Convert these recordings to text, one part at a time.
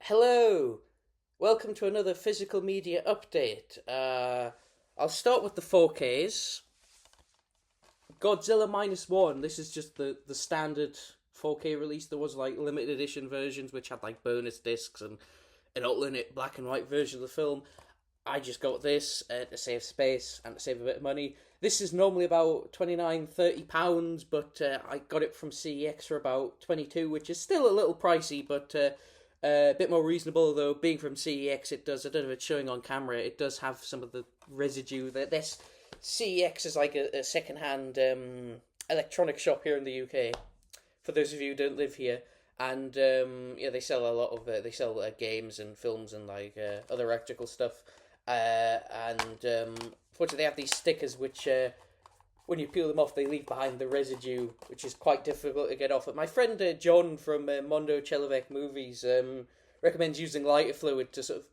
Hello, welcome to another physical media update. I'll start with the 4Ks. Godzilla minus one. This is just the standard 4K release. There was like limited edition versions which had like bonus discs and an alternate black and white version of the film. I just got this to save space and to save a bit of money. This is normally about £29-30, but I got it from CEX for about 22, which is still a little pricey, but a bit more reasonable. Though being from CEX, it does, I don't know if it's showing on camera, it does have some of the residue. That this CEX is like a second-hand electronic shop here in the UK. For those of you who don't live here, and yeah, they sell a lot of games and films and like other electrical stuff. Fortunately, they have these stickers which, when you peel them off, they leave behind the residue, which is quite difficult to get off. But my friend John from Mondo Chelovek Movies recommends using lighter fluid to sort of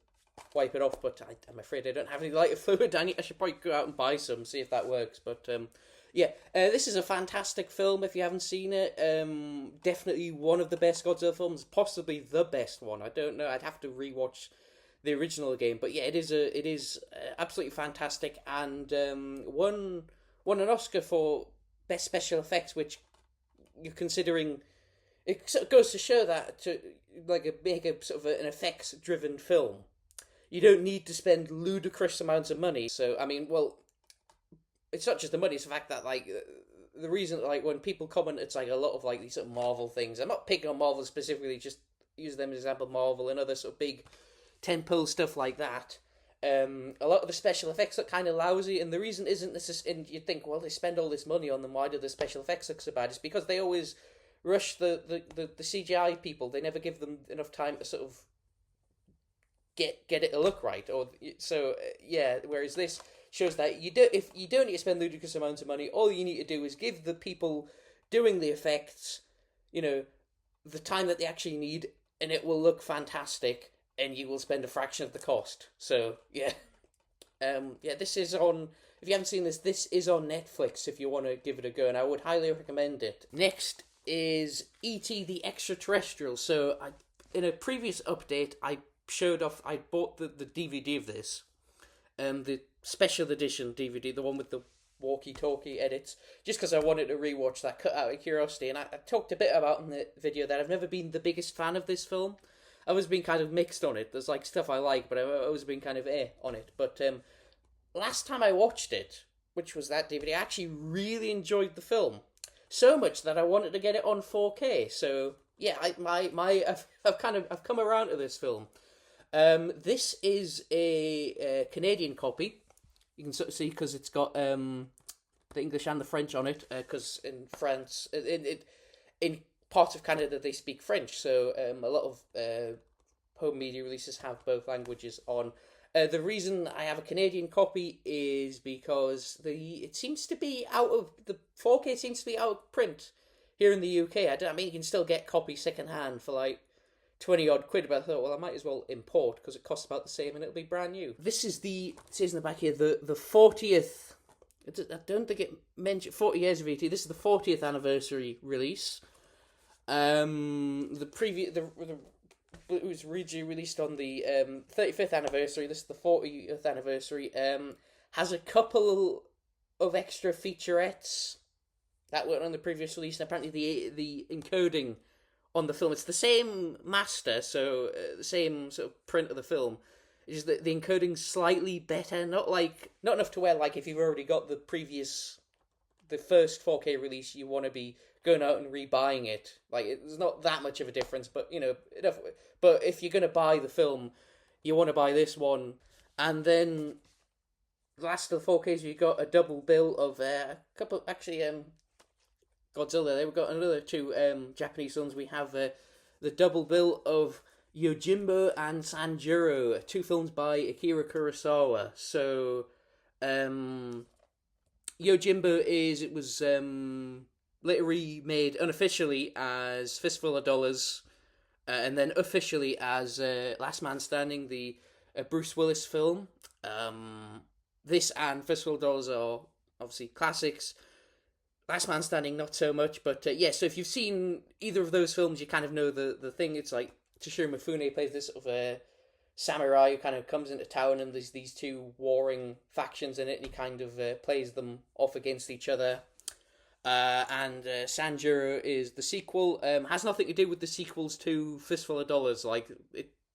wipe it off. But I'm afraid I don't have any lighter fluid. I should probably go out and buy some, see if that works. But yeah, this is a fantastic film. If you haven't seen it, definitely one of the best Godzilla films, possibly the best one. I don't know. I'd have to rewatch the original game, but yeah, it is absolutely fantastic, and won an Oscar for best special effects, which you're considering. It sort of goes to show that to make a sort of an effects driven film, you don't need to spend ludicrous amounts of money. So I mean, well, it's not just the money; it's the fact that like the reason like when people comment, it's like a lot of like these sort of Marvel things. I'm not picking on Marvel specifically; just use them as an example. Marvel and other sort of big tentpole stuff like that. A lot of the special effects look kind of lousy, and the reason isn't this. And you think, well, they spend all this money on them. Why do the special effects look so bad? It's because they always rush the CGI people. They never give them enough time to sort of get it to look right. Or so yeah. Whereas this shows that if you don't need to spend ludicrous amounts of money, all you need to do is give the people doing the effects, the time that they actually need, and it will look fantastic. And you will spend a fraction of the cost. So yeah, yeah. This is on. If you haven't seen this, this is on Netflix. If you want to give it a go, and I would highly recommend it. Next is E.T. the Extraterrestrial. So in a previous update, I showed off. I bought the DVD of this, the special edition DVD, the one with the walkie-talkie edits, just because I wanted to rewatch that cut out of curiosity. And I talked a bit about in the video that I've never been the biggest fan of this film. I've always been kind of mixed on it. There's like stuff I like, but I've always been kind of on it. But last time I watched it, which was that DVD, I actually really enjoyed the film so much that I wanted to get it on 4K. So yeah, I've come around to this film. This is a Canadian copy. You can sort of see because it's got the English and the French on it. Because in France, in part of Canada they speak French, so a lot of home media releases have both languages on. The reason I have a Canadian copy is because it seems to be the 4K seems to be out of print here in the UK. I mean, you can still get copies second hand for like 20 odd quid, but I thought, well, I might as well import because it costs about the same and it'll be brand new. This is it says in the back here, the 40th. I don't think it mentioned 40 years of ET. This is the 40th anniversary release. It was originally released on the 35th anniversary. This is the 40th anniversary. Has a couple of extra featurettes that weren't on the previous release, and apparently the encoding on the film, it's the same master, so the same sort of print of the film. It's just that the encoding's slightly better, not enough to where like if you've already got the first 4K release, you want to be going out and rebuying it. Like, there's not that much of a difference, but, enough. But if you're going to buy the film, you want to buy this one. And then, last of the 4Ks, you got a double bill of a couple, actually, Godzilla. We've got another two Japanese films. We have the double bill of Yojimbo and Sanjuro, two films by Akira Kurosawa. So, Yojimbo was later remade unofficially as Fistful of Dollars, and then officially as Last Man Standing, the Bruce Willis film. This and Fistful of Dollars are obviously classics. Last Man Standing, not so much, but yeah, so if you've seen either of those films, you kind of know the thing. It's like Toshiro Mifune plays this sort of a samurai who kind of comes into town, and there's these two warring factions in it, and he kind of plays them off against each other. And Sanjuro is the sequel. Has nothing to do with the sequels to Fistful of Dollars. Like,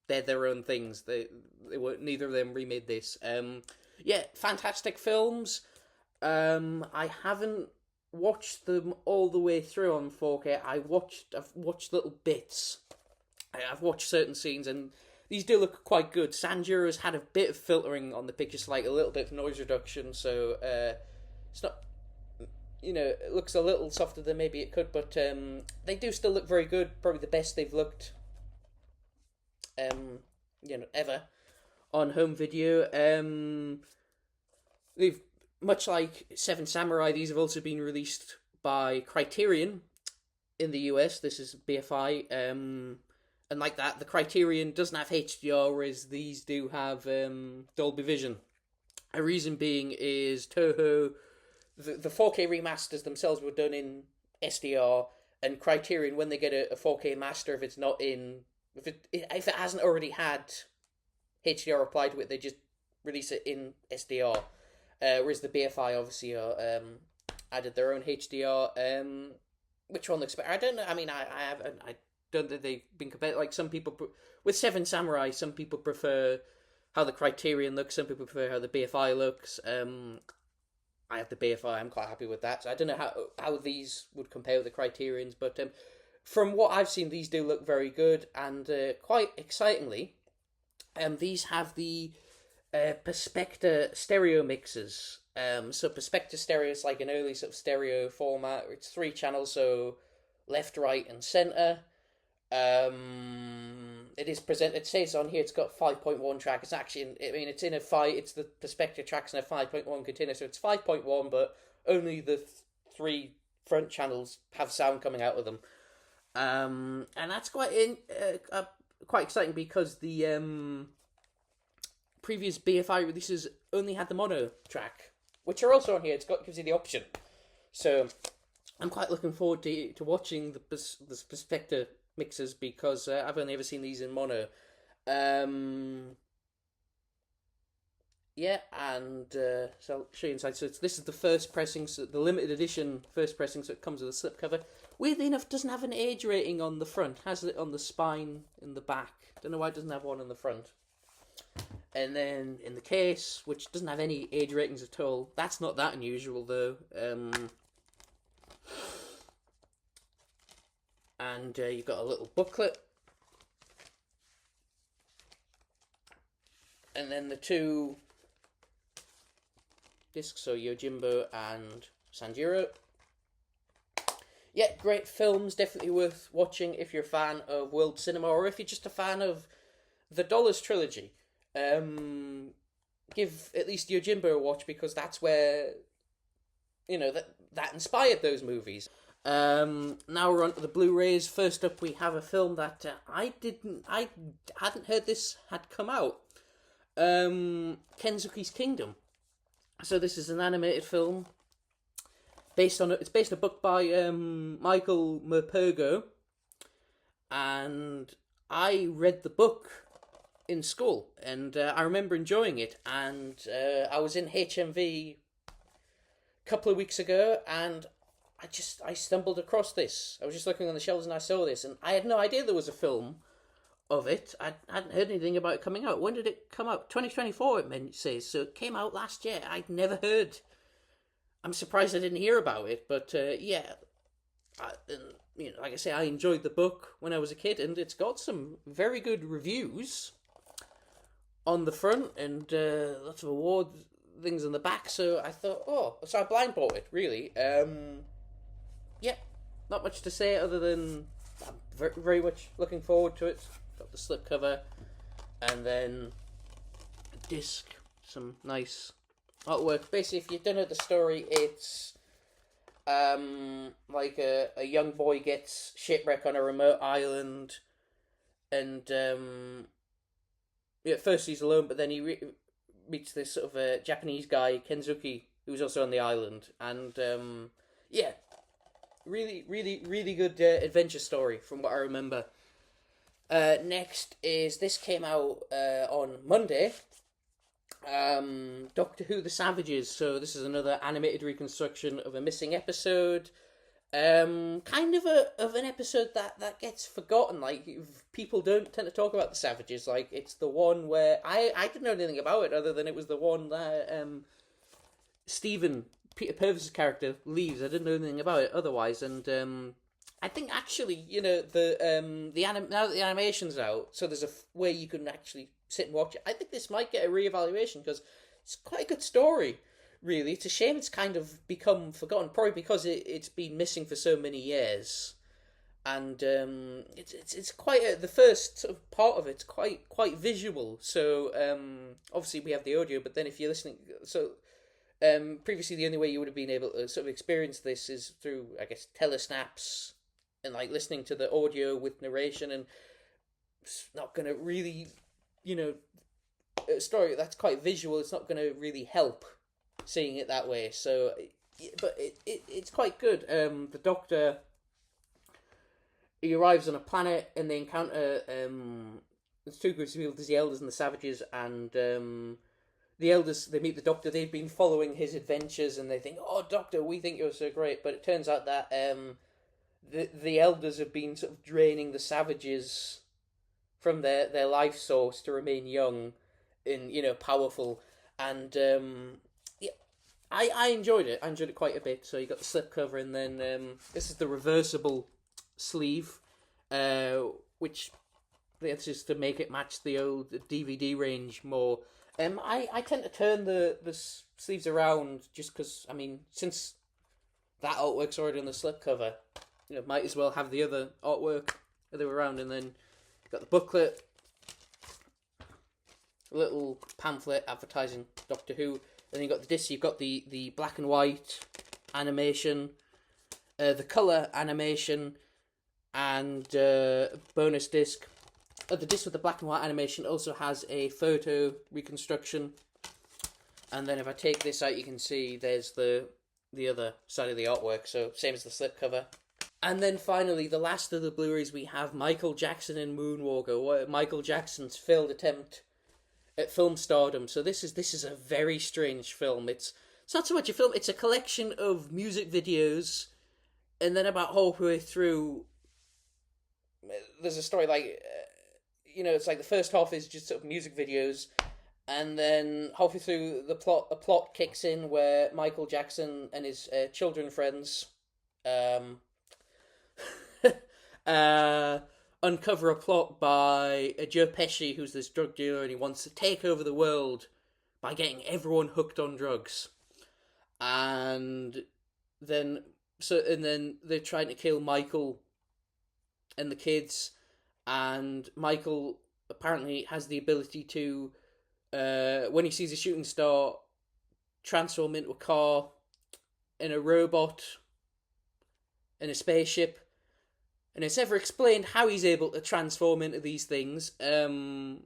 they're their own things. They were, neither of them remade this. Yeah, fantastic films. I haven't watched them all the way through on 4K. I've watched little bits. I've watched certain scenes, and these do look quite good. Sanjuro's had a bit of filtering on the pictures, like a little bit of noise reduction, so it's not, it looks a little softer than maybe it could, but they do still look very good. Probably the best they've looked, ever on home video. They've, much like Seven Samurai, these have also been released by Criterion in the US. This is BFI, and like that, the Criterion doesn't have HDR, whereas these do have Dolby Vision. A reason being is Toho, the 4K remasters themselves were done in SDR, and Criterion, when they get a 4K master, if it's not in, if it hasn't already had HDR applied to it, they just release it in SDR. Whereas the BFI obviously added their own HDR. Which one looks better? I don't know. I mean, I don't think they've been compared. Like, some people with Seven Samurai, some people prefer how the Criterion looks. Some people prefer how the BFI looks. I have the BFI. I'm quite happy with that. So I don't know how these would compare with the Criterions, but from what I've seen, these do look very good, and quite excitingly, these have the Perspecta stereo mixers. So Perspecta stereo is like an early sort of stereo format. It's 3 channels, so left, right, and center. It is presented. It says on here it's got 5.1 track. It's actually, it's in a 5. It's the Perspecta tracks in a 5.1 container, so it's 5.1, but only the 3 front channels have sound coming out of them. And that's quite exciting, because the previous BFI releases only had the mono track, which are also on here. Gives you the option. So I'm quite looking forward to watching the Perspecta mixes, because I've only ever seen these in mono. Yeah, and so I'll show you inside. So this is the first pressing, so the limited edition first pressing, so it comes with a slipcover. Weirdly enough, doesn't have an age rating on the front. Has it on the spine in the back. Don't know why it doesn't have one on the front. And then in the case, which doesn't have any age ratings at all. That's not that unusual, though. And you've got a little booklet. And then the 2 discs, so Yojimbo and Sanjuro. Yeah, great films. Definitely worth watching if you're a fan of world cinema, or if you're just a fan of the Dollars trilogy. Give at least Yojimbo a watch, because that's where, that inspired those movies. Now we're on to the Blu-rays. First up, we have a film that I hadn't heard this had come out. Kensuke's Kingdom. So this is an animated film it's based on a book by Michael Morpurgo, and I read the book in school, and I remember enjoying it, and I was in HMV a couple of weeks ago, and I stumbled across this. I was just looking on the shelves, and I saw this, and I had no idea there was a film of it. I hadn't heard anything about it coming out. When did it come out? 2024, it says, so it came out last year. I'd never heard. I'm surprised I didn't hear about it, but like I say, I enjoyed the book when I was a kid, and it's got some very good reviews on the front, and lots of award things on the back, so I thought, so I blind bought it, really. Not much to say other than I'm very, very much looking forward to it. Got the slipcover, and then a disc, some nice artwork. Basically, if you don't know the story, it's like a young boy gets shipwrecked on a remote island, and at first he's alone, but then he meets this sort of a Japanese guy, Kensuke, who's also on the island, and really, really, really good adventure story from what I remember. Next is, this came out on Monday. Doctor Who: The Savages. So this is another animated reconstruction of a missing episode. Kind of an episode that gets forgotten. Like, people don't tend to talk about the Savages. Like, it's the one where I didn't know anything about it other than it was the one that Stephen, Peter Purvis's character, leaves. I didn't know anything about it otherwise, and I think actually, now that the animation's out, so there's a way you can actually sit and watch it. I think this might get a reevaluation because it's quite a good story. Really, it's a shame it's kind of become forgotten, probably because it's been missing for so many years, and it's quite the first sort of part of it's quite visual. So obviously we have the audio, but then if you're listening, so previously the only way you would have been able to sort of experience this is through, I guess, telesnaps and like listening to the audio with narration, and it's not going to really, a story that's quite visual. It's not going to really help seeing it that way. So, but it's quite good. The Doctor, he arrives on a planet and they encounter there's two groups of people. There's the Elders and the Savages, and the Elders, they meet the Doctor. They've been following his adventures and they think, "Oh, Doctor, we think you're so great." But it turns out that the Elders have been sort of draining the Savages from their life source to remain young and powerful. And I enjoyed it. I enjoyed it quite a bit. So you got the slipcover, and then this is the reversible sleeve, which that's just to make it match the old DVD range more. I tend to turn the sleeves around just because, since that artwork's already on the slipcover, might as well have the other artwork the other way around. And then you got the booklet, a little pamphlet advertising Doctor Who. Then you got the disc. You've got the black and white animation, the color animation, and bonus disc. The disc with the black and white animation also has a photo reconstruction. And then if I take this out, you can see there's the other side of the artwork. So same as the slipcover. And then finally, the last of the Blu-rays, we have Michael Jackson in Moonwalker. Michael Jackson's failed attempt at film stardom. So this is a very strange film. It's not so much a film, it's a collection of music videos, and then about halfway through there's a story like it's like the first half is just sort of music videos, and then halfway through a plot kicks in where Michael Jackson and his children friends uncover a plot by Joe Pesci, who's this drug dealer, and he wants to take over the world by getting everyone hooked on drugs. And then they're trying to kill Michael and the kids, and Michael apparently has the ability to, when he sees a shooting star, transform into a car, in a robot, in a spaceship. And it's never explained how he's able to transform into these things. He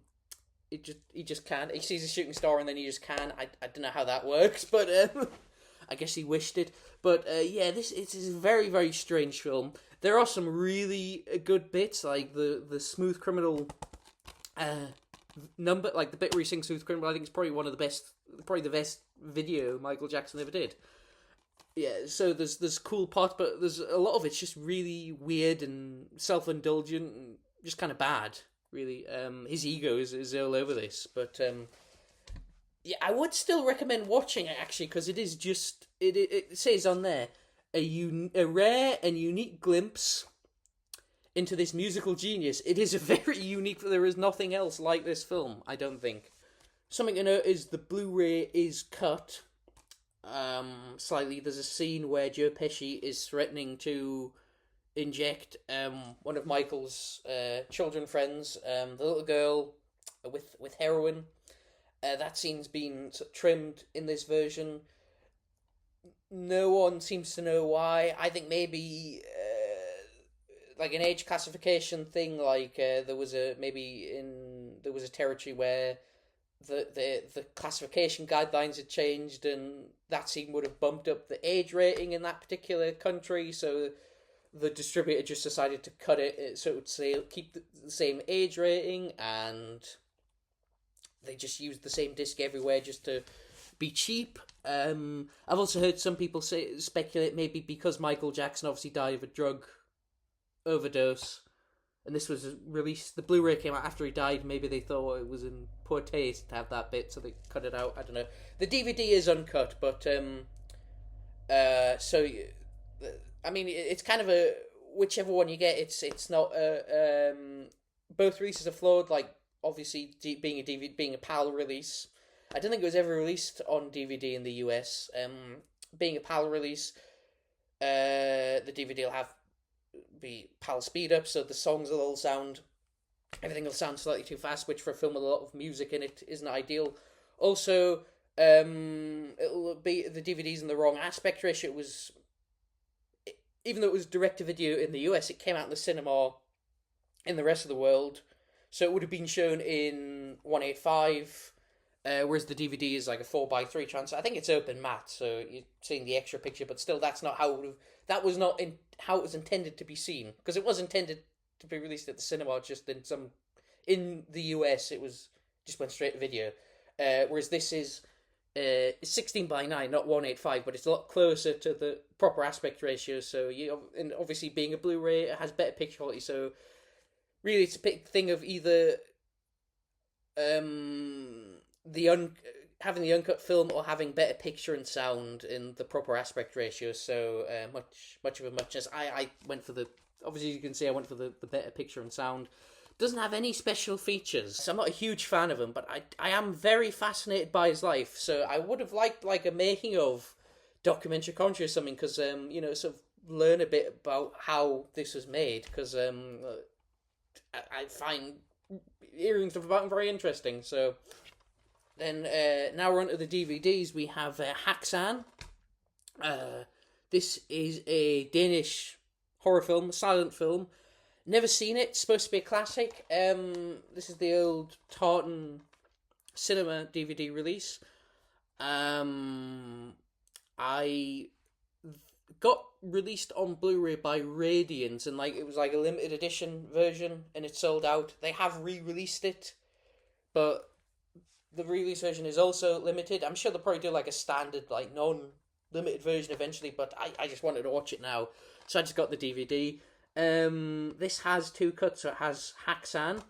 just can't. He sees a shooting star and then he just can. I don't know how that works, but I guess he wished it. But this is a very, very strange film. There are some really good bits, like the Smooth Criminal number, like the bit where he sings Smooth Criminal. I think it's probably the best video Michael Jackson ever did. Yeah, so there's cool parts, but there's a lot of it's just really weird and self-indulgent and just kind of bad, really. His ego is all over this, but I would still recommend watching it, actually, because it is just, it says on there, a rare and unique glimpse into this musical genius. It is a very unique, there is nothing else like this film, I don't think. Something to note is the Blu-ray is cut slightly. There's a scene where Joe Pesci is threatening to inject one of Michael's children friends, the little girl, with heroin. That scene's been sort of trimmed in this version. No one seems to know why. I think maybe like an age classification thing. Like there was a territory where the classification guidelines had changed, and that scene would have bumped up the age rating in that particular country. So the distributor just decided to cut it so it would say keep the same age rating, and they just used the same disc everywhere just to be cheap. I've also heard some people speculate maybe because Michael Jackson obviously died of a drug overdose, and this was released. The Blu-ray came out after he died. Maybe they thought it was in poor taste to have that bit, so they cut it out. I don't know. The DVD is uncut, but so I mean, it's kind of a whichever one you get. It's not both releases are flawed. Like obviously being a DVD, being a PAL release. I don't think it was ever released on DVD in the US. Being a PAL release, the DVD will be PAL speed up, so the songs will all everything will sound slightly too fast, which for a film with a lot of music in it isn't ideal. Also, it'll be the DVD's in the wrong aspect ratio. Even though it was direct to video in the US, it came out in the cinema in the rest of the world, so it would have been shown in 185. Whereas the DVD is like a 4:3 transfer. I think it's open matte, so you're seeing the extra picture, but still, that's not how it would have. That was not how it was intended to be seen, because it was intended to be released at the cinema. Just in the US, it was just went straight to video. Whereas this is 16:9, not 185, but it's a lot closer to the proper aspect ratio. So and obviously being a Blu-ray, it has better picture quality. So really, it's a big thing of either having the uncut film or having better picture and sound in the proper aspect ratio. So much of a muchness. I went for obviously you can see I went for the better picture and sound. Doesn't have any special features, so I'm not a huge fan of him, but I am very fascinated by his life. So I would have liked like a making of documentary commentary or something, because sort of learn a bit about how this was made, because I find hearing stuff about him very interesting. So then now we're on to the DVDs. We have Haxan. This is a Danish horror film, silent film. Never seen it. It's supposed to be a classic. This is the old Tartan Cinema DVD release. I got released on Blu-ray by Radiant, and it was like a limited edition version, and it sold out. They have re-released it, but the re-release version is also limited. I'm sure they'll probably do like a standard, like non-limited version eventually, but I just wanted to watch it now, so I just got the DVD. This has two cuts, so it has Haxan,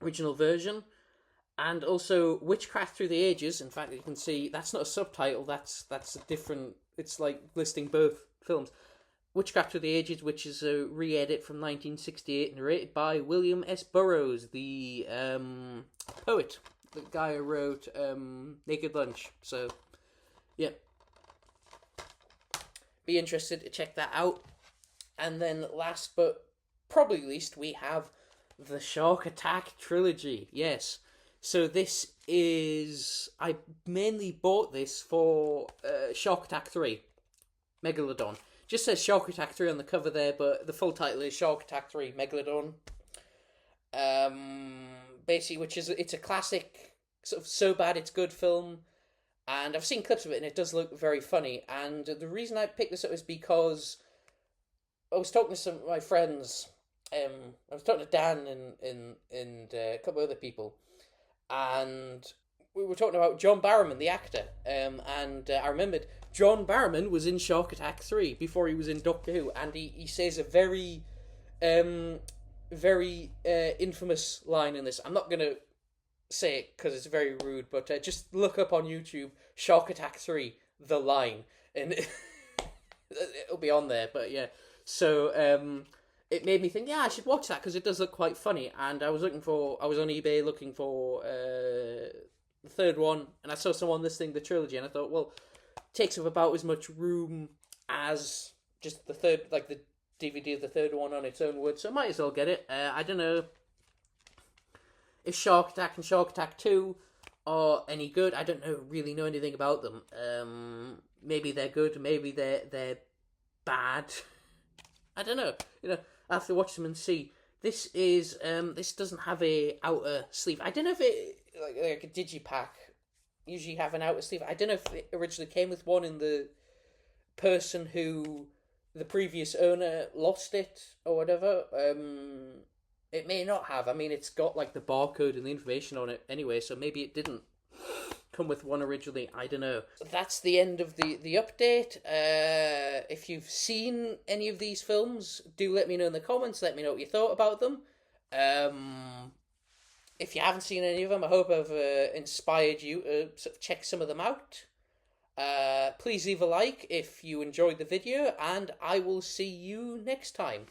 original version, and also Witchcraft Through the Ages. In fact, you can see that's not a subtitle, that's a different, it's like listing both films. Witchcraft Through the Ages, which is a re-edit from 1968, narrated by William S. Burroughs, the poet, the guy who wrote Naked Lunch. So, yeah. Be interested to check that out. And then last but probably least, we have the Shark Attack trilogy. Yes. So this is... I mainly bought this for Shark Attack 3. Megalodon. Just says Shark Attack 3 on the cover there, but the full title is Shark Attack 3 Megalodon. Basically, it's a classic, sort of so bad it's good film. And I've seen clips of it, and it does look very funny. And the reason I picked this up is because I was talking to some of my friends. I was talking to Dan and a couple of other people, and we were talking about John Barrowman, the actor. And I remembered John Barrowman was in Shark Attack 3 before he was in Doctor Who, and he says a very, very infamous line in this. I'm not going to say it because it's very rude, but just look up on YouTube Shark Attack 3, the line, and it'll be on there. But yeah. So it made me think, yeah, I should watch that because it does look quite funny. And I was on eBay looking for the third one, and I saw someone listing the trilogy, and I thought, well, it takes up about as much room as just the third, like the DVD of the third one on its own would, so I might as well get it. I don't know if Shark Attack and Shark Attack 2 are any good. I don't really know anything about them. Maybe they're good, maybe they're bad. I don't know. I have to watch them and see. This is this doesn't have a outer sleeve. I don't know if it like a digipack usually have an outer sleeve. I don't know if it originally came with one in the person who the previous owner lost it or whatever. It may not have. I mean, it's got like the barcode and the information on it anyway, so maybe it didn't come with one originally. I don't know. That's the end of the update. If you've seen any of these films, do let me know in the comments. Let me know what you thought about them. If you haven't seen any of them, I hope I've inspired you to sort of check some of them out. Please leave a like if you enjoyed the video, and I will see you next time.